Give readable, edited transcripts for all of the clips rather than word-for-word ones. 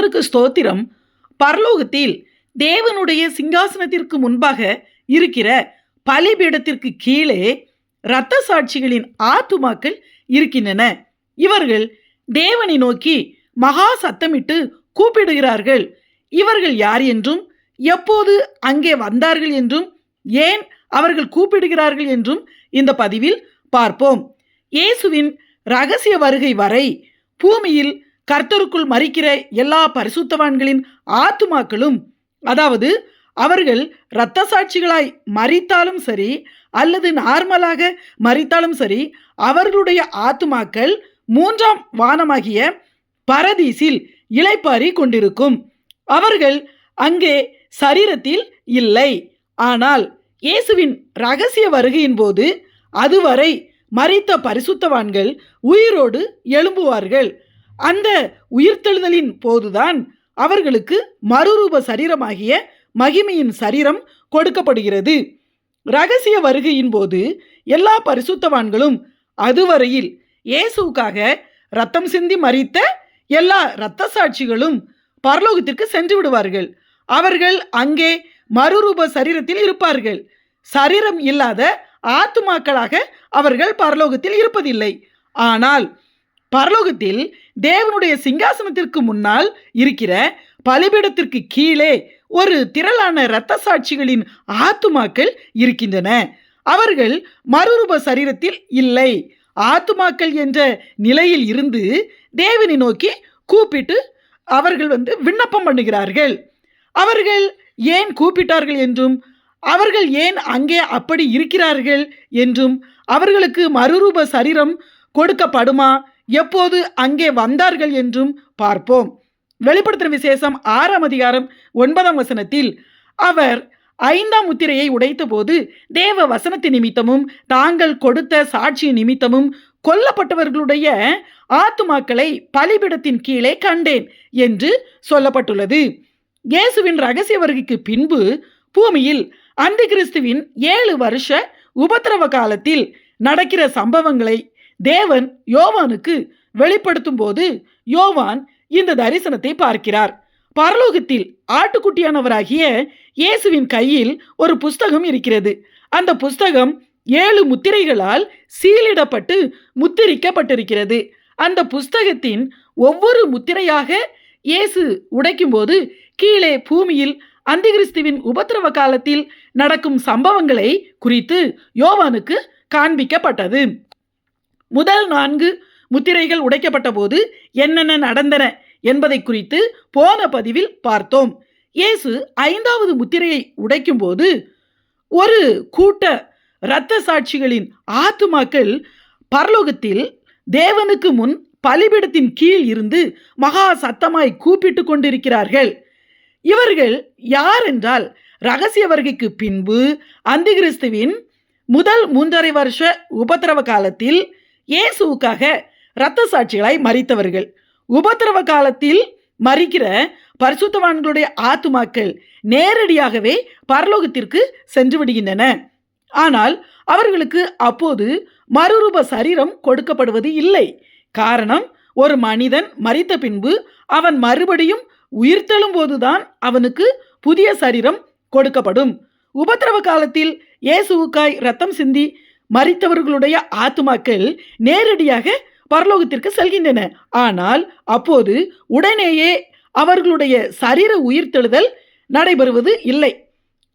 கர்த்தருக்கு ஸ்தோத்திரம். பரலோகத்தில் தேவனுடைய சிங்காசனத்திற்கு முன்பாக இருக்கிற பலிபீடத்திற்கு கீழே இரத்த சாட்சிகளின் ஆத்துமாக்கள் இருக்கின்றன. இவர்கள் தேவனை நோக்கி மகா சத்தமிட்டு கூப்பிடுகிறார்கள். இவர்கள் யார் என்றும், எப்போது அங்கே வந்தார்கள் என்றும், ஏன் அவர்கள் கூப்பிடுகிறார்கள் என்றும் இந்த பதிவில் பார்ப்போம். இயேசுவின் இரகசிய வருகை வரை பூமியில் கர்த்தருக்குள் மரிக்கிற எல்லா பரிசுத்தவான்களின் ஆத்துமாக்களும், அதாவது அவர்கள் இரத்த சாட்சிகளாய் மரித்தாலும் சரி அல்லது நார்மலாக மரித்தாலும் சரி, அவர்களுடைய ஆத்துமாக்கள் மூன்றாம் வானமாகிய பரதீசில் இளைப்பாரி கொண்டிருக்கும். அவர்கள் அங்கே சரீரத்தில் இல்லை. ஆனால் இயேசுவின் இரகசிய வருகையின் போது அதுவரை மரித்த பரிசுத்தவான்கள் உயிரோடு எழும்புவார்கள். அந்த உயிர்த்தெழுதலின் போதுதான் அவர்களுக்கு மறுரூப சரீரமாகிய மகிமையின் சரீரம் கொடுக்கப்படுகிறது. இரகசிய வருகையின் போது எல்லா பரிசுத்தவான்களும் அதுவரையில் இயேசுவுக்காக இரத்தம் சிந்தி மரித்த எல்லா இரத்த சாட்சிகளும் பரலோகத்திற்கு சென்று விடுவார்கள். அவர்கள் அங்கே மறுரூப சரீரத்தில் இருப்பார்கள். சரீரம் இல்லாத ஆத்துமாக்களாக அவர்கள் பரலோகத்தில் இருப்பதில்லை. ஆனால் பரலோகத்தில் தேவனுடைய சிங்காசனத்திற்கு முன்னால் இருக்கிற பலிபீடத்திற்கு கீழே ஒரு திரளான இரத்த சாட்சிகளின் ஆத்துமாக்கள் இருக்கின்றன. அவர்கள் மறுரூப சரீரத்தில் இல்லை. ஆத்துமாக்கள் என்ற நிலையில் இருந்து தேவனை நோக்கி கூப்பிட்டு அவர்கள் விண்ணப்பம் பண்ணுகிறார்கள். அவர்கள் ஏன் கூப்பிட்டார்கள் என்றும், அவர்கள் ஏன் அங்கே அப்படி இருக்கிறார்கள் என்றும், அவர்களுக்கு மறுரூப சரீரம் கொடுக்கப்படுமா, எப்போது அங்கே வந்தார்கள் என்றும் பார்ப்போம். வெளிப்படுத்தின விசேஷம் 6ஆம் அதிகாரம் 9ஆம் வசனத்தில் அவர் 5ஆம் முத்திரையை உடைத்த போது தேவ வசனத்தின் நிமித்தமும் தாங்கள் கொடுத்த சாட்சியின் நிமித்தமும் கொல்லப்பட்டவர்களுடைய ஆத்துமாக்களை பலிபீடத்தின் கீழே கண்டேன் என்று சொல்லப்பட்டுள்ளது. இயேசுவின் இரகசிய வருகைக்கு பின்பு பூமியில் அந்தி கிறிஸ்துவின் 7 வருஷ உபத்திரவ காலத்தில் நடக்கிற சம்பவங்களை தேவன் யோவானுக்கு வெளிப்படுத்தும் போது யோவான் இந்த தரிசனத்தை பார்க்கிறார். பரலோகத்தில் ஆட்டுக்குட்டியானவராகிய இயேசுவின் கையில் ஒரு புஸ்தகம் இருக்கிறது. அந்த புஸ்தகம் 7 முத்திரைகளால் சீலிடப்பட்டு முத்திரிக்கப்பட்டிருக்கிறது. அந்த புஸ்தகத்தின் ஒவ்வொரு முத்திரையாக இயேசு உடைக்கும் போது கீழே பூமியில் அந்திகிறிஸ்துவின் உபத்திரவ காலத்தில் நடக்கும் சம்பவங்களை குறித்து யோவானுக்கு காண்பிக்கப்பட்டது. முதல் 4 முத்திரைகள் உடைக்கப்பட்ட போது என்னென்ன நடந்தன என்பதை குறித்து போன பதிவில் பார்த்தோம். இயேசு 5வது முத்திரையை உடைக்கும் போது ஒரு கூட்ட இரத்த சாட்சிகளின் ஆத்துமாக்கள் பரலோகத்தில் தேவனுக்கு முன் பலிபீடத்தின் கீழ் இருந்து மகா சத்தமாய் கூப்பிட்டு கொண்டிருக்கிறார்கள். இவர்கள் யார் என்றால், இரகசிய வருகைக்கு பின்பு அந்திகிறிஸ்துவின் முதல் 3½ வருஷ உபத்திரவ காலத்தில் இயேசுவுக்காக இரத்த சாட்சிகளாய் மரித்தவர்கள். உபத்திரவ காலத்தில் மரிக்கிற பரிசுத்தவான்களுடைய ஆத்துமாக்கள் நேரடியாகவே பரலோகத்திற்கு சென்று விடுகின்றன. ஆனால் அவர்களுக்கு அப்போது மறுரூப சரீரம் கொடுக்கப்படுவது இல்லை. காரணம், ஒரு மனிதன் மரித்த பின்பு அவன் மறுபடியும் உயிர்த்தெழும் போதுதான் அவனுக்கு புதிய சரீரம் கொடுக்கப்படும். உபத்திரவ காலத்தில் இயேசுவுக்காய் இரத்தம் சிந்தி மரித்தவர்களுடைய ஆத்துமாக்கள் நேரடியாக பரலோகத்திற்கு செல்கின்றன. ஆனால் அப்போது உடனேயே அவர்களுடைய சரீர உயிர்த்தெழுதல் நடைபெறுவது இல்லை.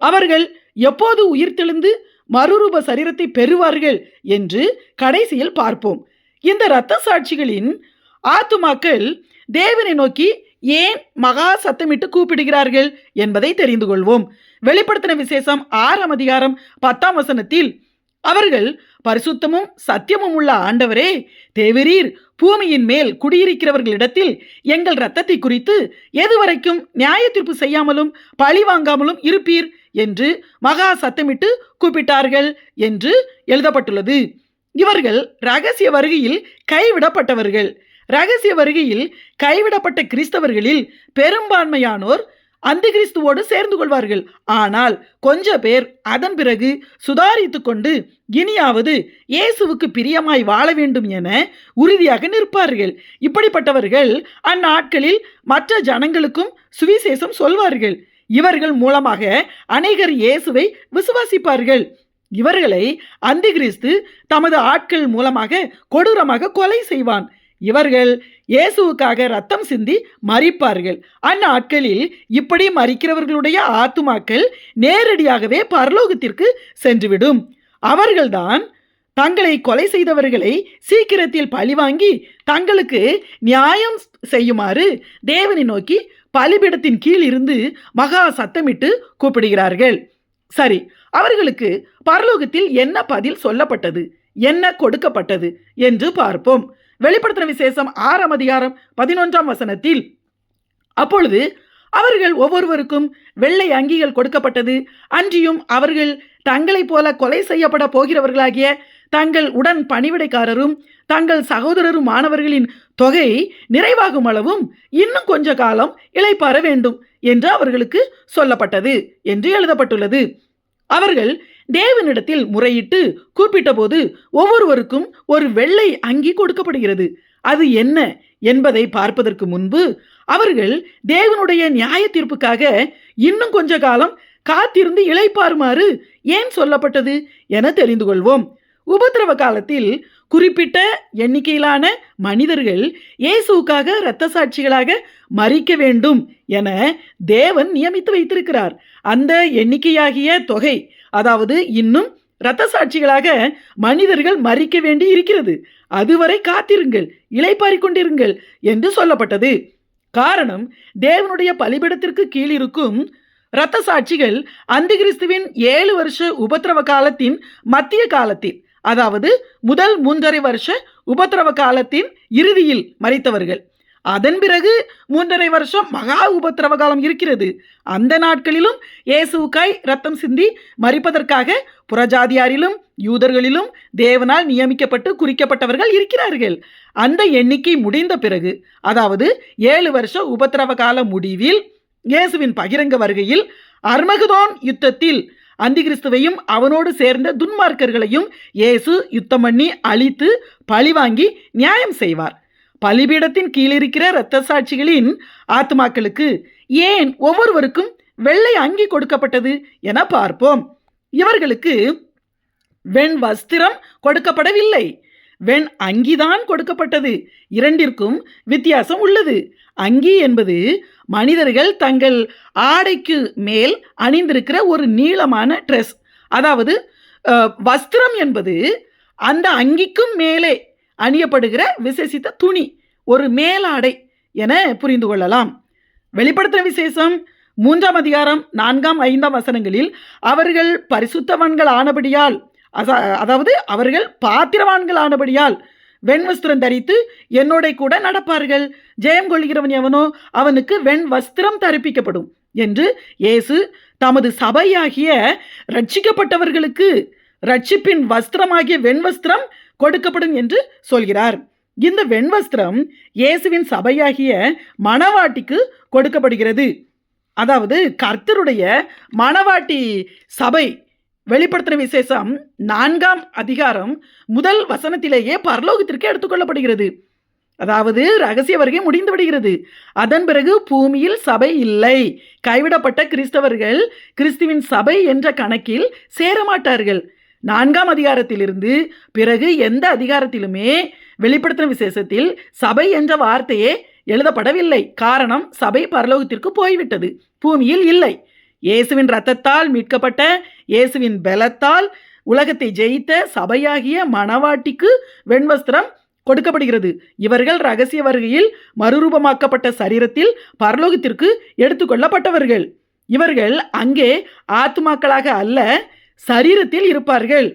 அவர்கள் எப்போது உயிர்த்தெழுந்து மறுரூப சரீரத்தை பெறுவார்கள் என்று கடைசியில் பார்ப்போம். இந்த இரத்த சாட்சிகளின் ஆத்துமாக்கள் தேவனை நோக்கி ஏன் மகா சத்தமிட்டு கூப்பிடுகிறார்கள் என்பதை தெரிந்து கொள்வோம். வெளிப்படுத்தின விசேஷம் 6ஆம் அதிகாரம் 10ஆம் வசனத்தில் அவர்கள் பரிசுத்தமும் சத்தியமும் உள்ள ஆண்டவரே, தேவரீர் பூமியின் மேல் குடியிருக்கிறவர்களிடத்தில் எங்கள் இரத்தத்தை குறித்து எதுவரைக்கும் நியாய தீர்ப்பு செய்யாமலும் பழி வாங்காமலும் இருப்பீர் என்று மகா சத்தமிட்டு கூப்பிட்டார்கள் என்று எழுதப்பட்டுள்ளது. இவர்கள் இரகசிய வருகையில் கைவிடப்பட்டவர்கள். இரகசிய வருகையில் கைவிடப்பட்ட கிறிஸ்தவர்களில் பெரும்பான்மையானோர் அந்த கிறிஸ்துவோடு சேர்ந்து கொள்வார்கள். ஆனால் கொஞ்ச பேர் அதன் பிறகு சுதாரித்து கொண்டு இனியாவது இயேசுவுக்கு பிரியமாய் வாழ வேண்டும் என உறுதியாக நிற்பார்கள். இப்படிப்பட்டவர்கள் அந்நாட்களில் மற்ற ஜனங்களுக்கும் சுவிசேஷம் சொல்வார்கள். இவர்கள் மூலமாக அநேகர் இயேசுவை விசுவாசிப்பார்கள். இவர்களை அந்த கிறிஸ்து தமது ஆட்கள் மூலமாக கொடூரமாக கொலை செய்வான். இவர்கள் இயேசுவுக்காக ரத்தம் சிந்தி மரிப்பார்கள். அந்நாட்களில் இப்படி மரிக்கிறவர்களுடைய ஆத்துமாக்கள் நேரடியாகவே பரலோகத்திற்கு சென்றுவிடும். அவர்கள்தான் தங்களை கொலை செய்தவர்களை சீக்கிரத்தில் பழிவாங்கி தங்களுக்கு நியாயம் செய்யுமாறு தேவனை நோக்கி பலிபீடத்தின் கீழ் இருந்து மகா சத்தமிட்டு கூப்பிடுகிறார்கள். சரி, அவர்களுக்கு பரலோகத்தில் என்ன பதில் சொல்லப்பட்டது, என்ன கொடுக்கப்பட்டது என்று பார்ப்போம். வெளிப்படுத்தின விசேஷம் 6ஆம் அதிகாரம் 11ஆம் வசனத்தில், அப்பொழுது அவர்கள் ஒவ்வொருவருக்கும் வெள்ளை அங்கிகள் கொடுக்கப்பட்டது. அன்றியும் அவர்கள் தங்களைப் போல கொலை செய்யப்பட போகிறவர்களாகிய தங்கள் உடன் பணிவிடைக்காரரும் தங்கள் சகோதரரும் மாணவர்களின் தொகை நிறைவாகும் அளவும் இன்னும் கொஞ்ச காலம் இளைப்பாற வேண்டும் என்று அவர்களுக்கு சொல்லப்பட்டது என்று எழுதப்பட்டுள்ளது. அவர்கள் தேவனிடத்தில் முறையிட்டு கூப்பிட்ட போது ஒவ்வொருவருக்கும் ஒரு வெள்ளை அங்கி கொடுக்கப்படுகிறது. அது என்ன என்பதை பார்ப்பதற்கு முன்பு அவர்கள் தேவனுடைய நியாய தீர்ப்புக்காக இன்னும் கொஞ்ச காலம் காத்திருந்து இளைப்பாறுமாறு ஏன் சொல்லப்பட்டது என தெரிந்து கொள்வோம். உபத்திரவ காலத்தில் குறிப்பிட்ட எண்ணிக்கையிலான மனிதர்கள் இயேசுவுக்காக இரத்த சாட்சிகளாக மரிக்க வேண்டும் என தேவன் நியமித்து வைத்திருக்கிறார். அந்த எண்ணிக்கையாகிய தொகை, அதாவது இன்னும் இரத்த சாட்சிகளாக மனிதர்கள் மரிக்க வேண்டி இருக்கிறது. அதுவரை காத்திருங்கள், இளைப்பாறிக் கொண்டிருங்கள் என்று சொல்லப்பட்டது. காரணம், தேவனுடைய பலிபீடத்திற்கு கீழ் இருக்கும் இரத்த சாட்சிகள் அந்த கிறிஸ்துவின் 7 வருஷ உபத்திரவ காலத்தின் மத்திய காலத்தில், அதாவது முதல் 3.5 வருஷ உபத்திரவ காலத்தின் இறுதியில் மரித்தவர்கள். அதன் பிறகு 3.5 வருஷம் மகா உபத்திரவ காலம் இருக்கிறது. அந்த நாட்களிலும் இயேசுவுக்காய் ரத்தம் சிந்தி மரிப்பதற்காக புறஜாதியாரிலும் யூதர்களிலும் தேவனால் நியமிக்கப்பட்டு குறிக்கப்பட்டவர்கள் இருக்கிறார்கள். அந்த எண்ணிக்கை முடிந்த பிறகு, அதாவது 7 வருஷ உபத்திரவ கால முடிவில் இயேசுவின் பகிரங்க வருகையில் அர்மகதோன் யுத்தத்தில் அந்தி கிறிஸ்துவையும் அவனோடு சேர்ந்த துன்மார்க்கர்களையும் இயேசு யுத்தம் பண்ணி அழித்து பழிவாங்கி நியாயம் செய்வார். பலிபீடத்தின் கீழிருக்கிற இரத்த சாட்சிகளின் ஆத்மாக்களுக்கு ஏன் ஒவ்வொருவருக்கும் வெள்ளை அங்கி கொடுக்கப்பட்டது என பார்ப்போம். இவர்களுக்கு வெண் வஸ்திரம் கொடுக்கப்படவில்லை, வெண் அங்கிதான் கொடுக்கப்பட்டது. இரண்டிற்கும் வித்தியாசம் உள்ளது. அங்கி என்பது மனிதர்கள் தங்கள் ஆடைக்கு மேல் அணிந்திருக்கிற ஒரு நீளமான ட்ரெஸ். அதாவது வஸ்திரம் என்பது அந்த அங்கிக்கும் மேலே அணியப்படுகிற விசேஷித்த துணி, ஒரு மேலாடை என புரிந்து கொள்ளலாம். வெளிப்படுத்தின விசேஷம் 3ஆம் அதிகாரம் 4, 5 வசனங்களில் அவர்கள் பரிசுத்தவான்கள் ஆனபடியால், அதாவது அவர்கள் பாத்திரவான்கள் ஆனபடியால் வெண் வஸ்திரம் தரித்து என்னோட கூட நடப்பார்கள். ஜெயம் கொள்கிறவன் எவனோ அவனுக்கு வெண் வஸ்திரம் தரிப்பிக்கப்படும் என்று இயேசு தமது சபையாகிய ரட்சிக்கப்பட்டவர்களுக்கு ரட்சிப்பின் வஸ்திரமாகிய வெண் வஸ்திரம் கொடுக்கப்படும் என்று சொல்கிறார். இந்த வெண் வஸ்திரம் இயேசுவின் சபையாகிய மணவாட்டிக்கு கொடுக்கப்படுகிறது. அதாவது கர்த்தருடைய மணவாட்டி சபை வெளிப்படுத்தின விசேஷம் 4ஆம் அதிகாரம் 1 வசனத்திலேயே பரலோகத்திற்கு எடுத்துக்கொள்ளப்படுகிறது. அதாவது ரகசிய வருகை முடிந்து விடுகிறது. அதன் பிறகு பூமியில் சபை இல்லை. கைவிடப்பட்ட கிறிஸ்தவர்கள் கிறிஸ்துவின் சபை என்ற கணக்கில் சேரமாட்டார்கள். 4ஆம் அதிகாரத்திலிருந்து பிறகு எந்த அதிகாரத்திலுமே வெளிப்படுத்தின விசேஷத்தில் சபை என்ற வார்த்தையே எழுதப்படவில்லை. காரணம், சபை பரலோகத்திற்கு போய்விட்டது, பூமியில் இல்லை. இயேசுவின் இரத்தத்தால் மீட்கப்பட்ட, இயேசுவின் பலத்தால் உலகத்தை ஜெயித்த சபையாகிய மணவாட்டிக்கு வெண்வஸ்திரம் கொடுக்கப்படுகிறது. இவர்கள் ரகசிய வருகையில் மறுரூபமாக்கப்பட்ட சரீரத்தில் பரலோகத்திற்கு எடுத்துக்கொள்ளப்பட்டவர்கள். இவர்கள் அங்கே ஆத்துமாக்களாக அல்ல, சரீரத்தில் இருப்பார்கள்.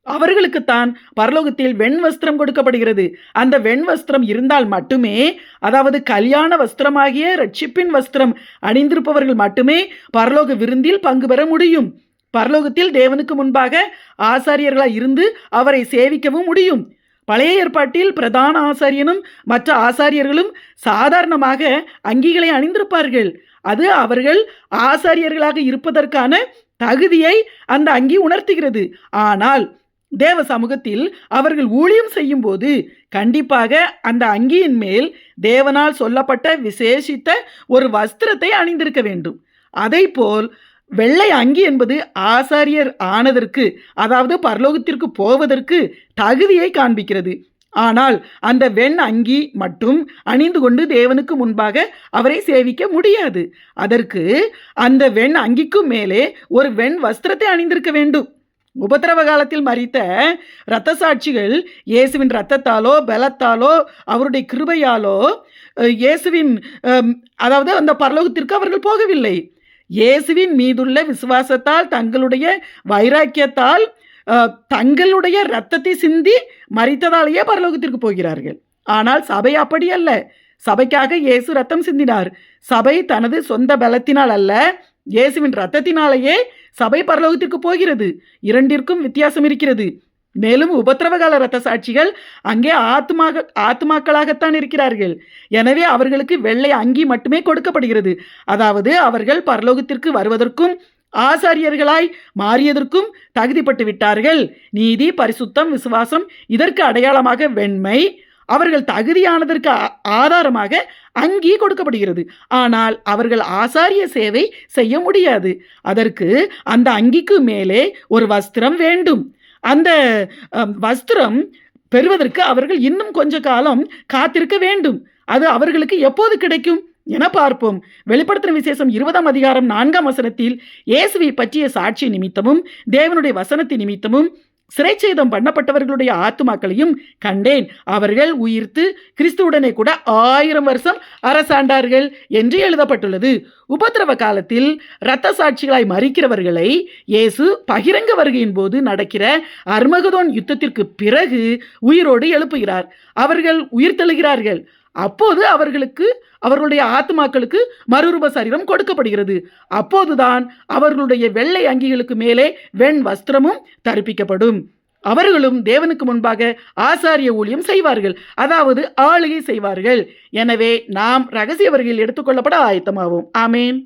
அவர்களுக்குத்தான் பரலோகத்தில் வெண் வஸ்திரம் கொடுக்கப்படுகிறது. அந்த வெண் வஸ்திரம் இருந்தால் மட்டுமே, அதாவது கல்யாண வஸ்திரமாகிய ரட்சிப்பின் வஸ்திரம் அணிந்திருப்பவர்கள் மட்டுமே பரலோக விருந்தில் பங்கு பெற முடியும். பரலோகத்தில் தேவனுக்கு முன்பாக ஆசாரியர்களாக இருந்து அவரை சேவிக்கவும் முடியும். பழைய ஏற்பாட்டில் பிரதான ஆசாரியனும் மற்ற ஆசாரியர்களும் சாதாரணமாக அங்கிகளை அணிந்திருப்பார்கள். அது அவர்கள் ஆசாரியர்களாக இருப்பதற்கான தகுதியை அந்த அங்கி உணர்த்துகிறது. ஆனால் தேவ சமூகத்தில் அவர்கள் ஊழியம் செய்யும் போது கண்டிப்பாக அந்த அங்கியின் மேல் தேவனால் சொல்லப்பட்ட விசேஷித்த ஒரு வஸ்திரத்தை அணிந்திருக்க வேண்டும். அதைப்போல் வெள்ளை அங்கி என்பது ஆசாரியர் ஆனதற்கு, அதாவது பரலோகத்திற்கு போவதற்கு தகுதியை காண்பிக்கிறது. ஆனால் அந்த வெண் அங்கி மட்டும் அணிந்து கொண்டு தேவனுக்கு முன்பாக அவரை சேவிக்க முடியாது. அதற்கு அந்த வெண் அங்கிக்கும் மேலே ஒரு வெண் வஸ்திரத்தை அணிந்திருக்க வேண்டும். உபத்திரவ காலத்தில் மரித்த இரத்த சாட்சிகள் இயேசுவின் இரத்தத்தாலோ பலத்தாலோ அவருடைய கிருபையாலோ இயேசுவின் அதாவது அந்த பரலோகத்திற்கு அவர்கள் போகவில்லை. இயேசுவின் மீதுள்ள விசுவாசத்தால், தங்களுடைய வைராக்கியத்தால், தங்களுடைய இரத்தத்தை சிந்தி மரித்ததாலேயே பரலோகத்திற்கு போகிறார்கள். ஆனால் சபை அப்படி அல்ல. சபைக்காக இயேசு ரத்தம் சிந்தினார். சபை தனது சொந்த பலத்தினால் அல்ல, இயேசுவின் இரத்தத்தினாலேயே சபை பரலோகத்திற்கு போகிறது. இரண்டிற்கும் வித்தியாசம் இருக்கிறது. மேலும் உபத்திரவகால இரத்த சாட்சிகள் அங்கே ஆத்மாக்களாகத்தான் இருக்கிறார்கள். எனவே அவர்களுக்கு வெள்ளை அங்கி மட்டுமே கொடுக்கப்படுகிறது. அதாவது அவர்கள் பரலோகத்திற்கு வருவதற்கும் ஆசாரியர்களாய் மாறியதற்கும் தகுதிப்பட்டு விட்டார்கள். நீதி, பரிசுத்தம், விசுவாசம் இதற்கு அடையாளமாக வெண்மை, அவர்கள் தகுதியானதற்கு ஆதாரமாக அங்கி கொடுக்கப்படுகிறது. ஆனால் அவர்கள் ஆசாரிய சேவை செய்ய முடியாது. அதற்கு அந்த அங்கிக்கு மேலே ஒரு வஸ்திரம் வேண்டும். அந்த வஸ்திரம் பெறுவதற்கு அவர்கள் இன்னும் கொஞ்ச காலம் காத்திருக்க வேண்டும். அது அவர்களுக்கு எப்போது கிடைக்கும் என பார்ப்போம். வெளிப்படுத்தின விசேஷம் 20ஆம் அதிகாரம் 4ஆம் வசனத்தில் இயேசுவை பற்றிய சாட்சி நிமித்தமும் தேவனுடைய வசனத்தின் நிமித்தமும் சிறைச்சேதம் பண்ணப்பட்டவர்களுடைய ஆத்துமாக்களையும் கண்டேன். அவர்கள் உயிர்த்து கிறிஸ்துவுடனே கூட 1000 வருஷம் அரசாண்டார்கள் என்று எழுதப்பட்டுள்ளது. உபத்திரவ காலத்தில் இரத்த சாட்சிகளாய் மரிக்கிறவர்களை இயேசு பகிரங்க வருகையின் போது நடக்கிற அர்மகதோன் யுத்தத்திற்கு பிறகு உயிரோடு எழுப்புகிறார். அவர்கள் உயிர் தெழுகிறார்கள். அப்போது அவர்களுடைய ஆத்மாக்களுக்கு மறுரூப சரீரம் கொடுக்கப்படுகிறது. அப்போதுதான் அவர்களுடைய வெள்ளை அங்கிகளுக்கு மேலே வெண் வஸ்திரமும் தரிப்பிக்கப்படும். அவர்களும் தேவனுக்கு முன்பாக ஆசாரிய ஊழியம் செய்வார்கள், அதாவது ஆளுகை செய்வார்கள். எனவே நாம் இரகசிய வருகையில் எடுத்துக்கொள்ளப்பட ஆயத்தமாவோம். ஆமேன்.